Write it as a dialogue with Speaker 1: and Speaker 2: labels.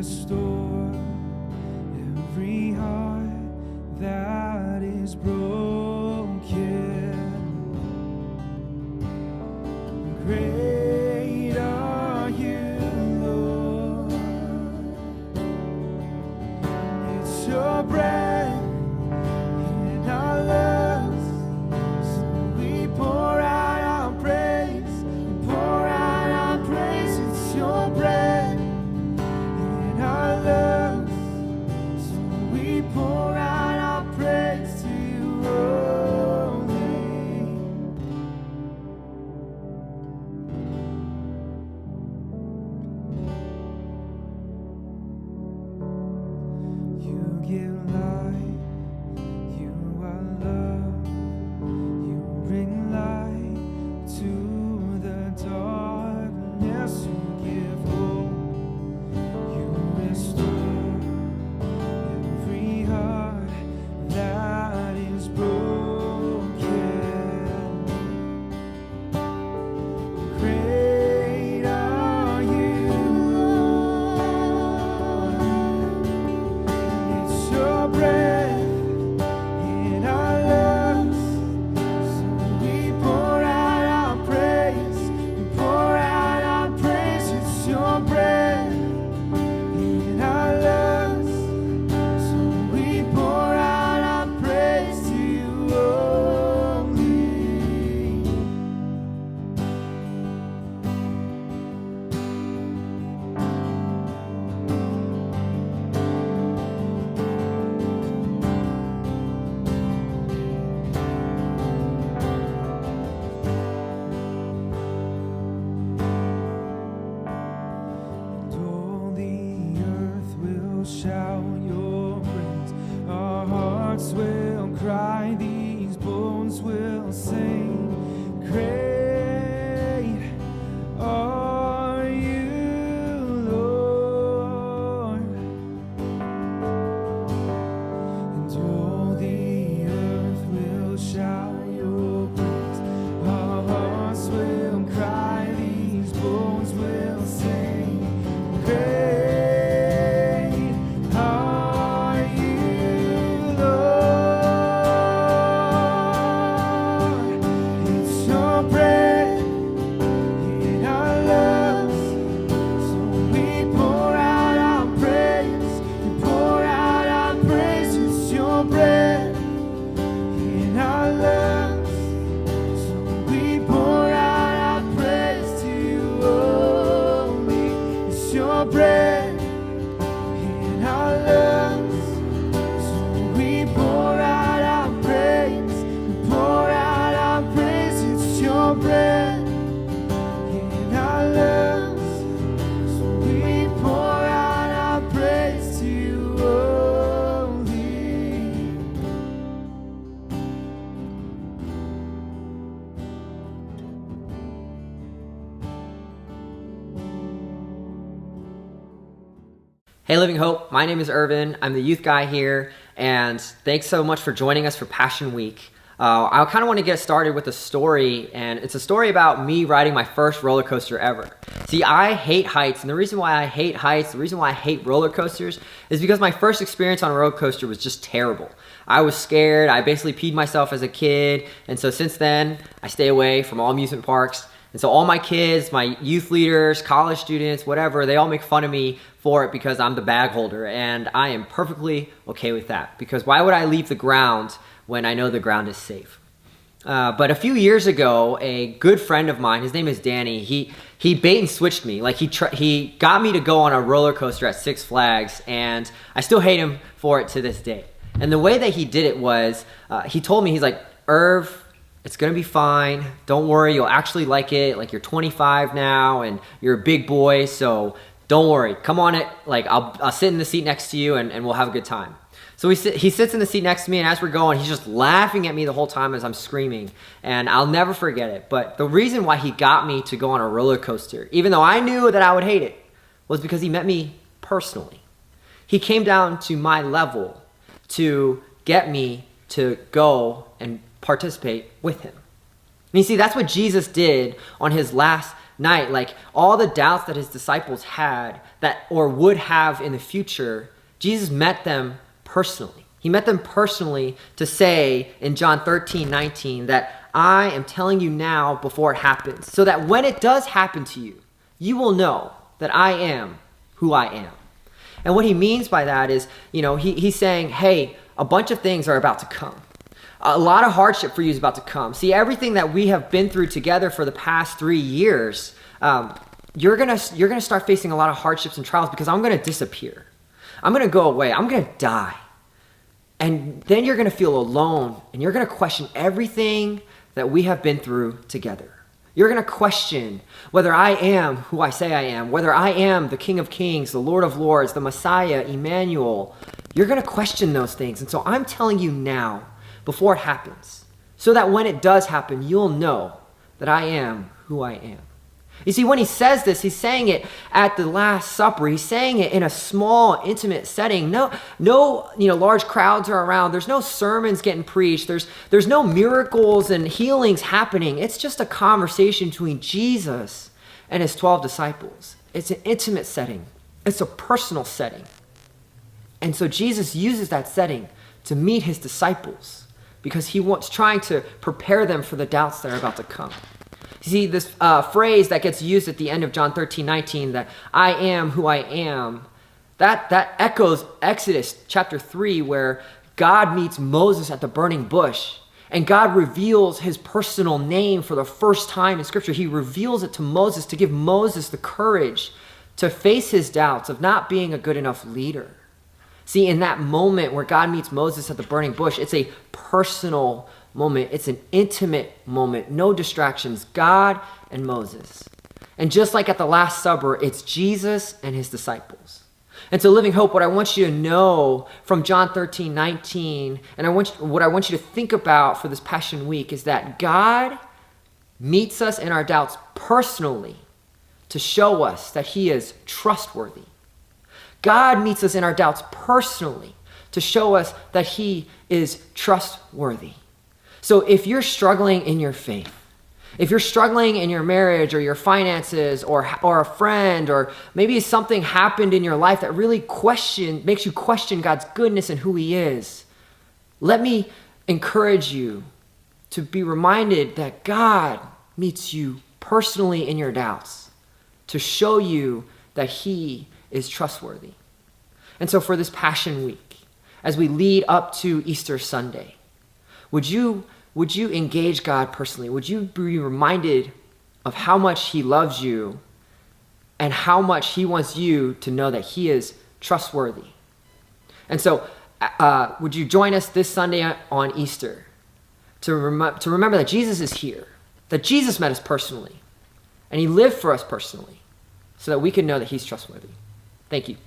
Speaker 1: restore every heart that is broken. Great are you, Lord. It's your breath in our lungs, so we pour out our praise. Pour out our praise. It's your breath in our lungs, so we pour out our praise to you only. You give life, you are love, you bring light to the darkness, you give hope, you restore every heart that is broken. Great are you, Lord. It's your breath in our lungs, so we pour out our praise. We pour out our praise. It's your breath in our lungs, so we pour out our praise to you only. And all the earth will shout your praise. Our hearts will cry, these bones will sing. Great are you, Lord. And all the earth will shout your praise. Our hearts will cry, these bones will sing. Great are you, Lord. It's your breath in our lungs, so we pour out our praise. We pour out our praise. It's your breath in our lungs, so we pour out our praise to you only. It's your breath in our lungs, so we pour out our praise. We pour out our praise. It's your breath in our lungs, so we pour out our praise to you only.
Speaker 2: Hey Living Hope, my name is Ervin. I'm the youth guy here, and thanks so much for joining us for Passion Week. I kind of want to get started with a story, and it's a story about me riding my first roller coaster ever. See, I hate heights, and the reason why I hate heights, the reason why I hate roller coasters is because my first experience on a roller coaster was just terrible. I was scared, I basically peed myself as a kid, and so since then, I stay away from all amusement parks. And so all my kids, my youth leaders, college students, whatever, they all make fun of me for it because I'm the bag holder, and I am perfectly okay with that, because why would I leave the ground when I know the ground is safe? But a few years ago, a good friend of mine, his name is Danny, he bait and switched me. Like he got me to go on a roller coaster at Six Flags, and I still hate him for it to this day. And the way that he did it was, he told me, he's like, Irv, it's gonna be fine. Don't worry, you'll actually like it. Like, you're 25 now and you're a big boy, so don't worry. Come on it. Like, I'll sit in the seat next to you and we'll have a good time. So he sits in the seat next to me, and as we're going, he's just laughing at me the whole time as I'm screaming, and I'll never forget it. But the reason why he got me to go on a roller coaster, even though I knew that I would hate it, was because he met me personally. He came down to my level to get me to go and participate with him. And you see, that's what Jesus did on his last night, like all the doubts that his disciples had that or would have in the future, Jesus met them personally. He met them personally to say in John 13:19 that I am telling you now before it happens, so that when it does happen to you, you will know that I am who I am. And what he means by that is, he's saying, hey, a bunch of things are about to come. A lot of hardship for you is about to come. See, everything that we have been through together for the past 3 years, you're gonna start facing a lot of hardships and trials because I'm gonna disappear. I'm gonna go away. I'm gonna die. And then you're gonna feel alone, and you're gonna question everything that we have been through together. You're gonna question whether I am who I say I am, whether I am the King of Kings, the Lord of Lords, the Messiah, Emmanuel. You're gonna question those things. And so I'm telling you now, before it happens, so that when it does happen, you'll know that I am who I am. You see, when he says this, he's saying it at the Last Supper. He's saying it in a small, intimate setting. No, large crowds are around. There's no sermons getting preached. There's no miracles and healings happening. It's just a conversation between Jesus and his 12 disciples. It's an intimate setting. It's a personal setting. And so Jesus uses that setting to meet his disciples because he wants trying to prepare them for the doubts that are about to come. You see, this phrase that gets used at the end of John 13:19, that I am who I am, that echoes Exodus chapter 3, where God meets Moses at the burning bush, and God reveals his personal name for the first time in Scripture. He reveals it to Moses to give Moses the courage to face his doubts of not being a good enough leader. See, in that moment where God meets Moses at the burning bush, it's a personal moment. It's an intimate moment. No distractions. God and Moses. And just like at the Last Supper, it's Jesus and his disciples. And so, Living Hope, what I want you to know from John 13:19, and what I want you to think about for this Passion Week is that God meets us in our doubts personally to show us that he is trustworthy. God meets us in our doubts personally to show us that he is trustworthy. So if you're struggling in your faith, if you're struggling in your marriage or your finances or a friend, or maybe something happened in your life that really makes you question God's goodness and who he is, let me encourage you to be reminded that God meets you personally in your doubts to show you that he is trustworthy. And so for this Passion Week, as we lead up to Easter Sunday, would you engage God personally? Would you be reminded of how much he loves you and how much he wants you to know that he is trustworthy? And so would you join us this Sunday on Easter to remember that Jesus is here, that Jesus met us personally, and he lived for us personally, so that we can know that he's trustworthy. Thank you.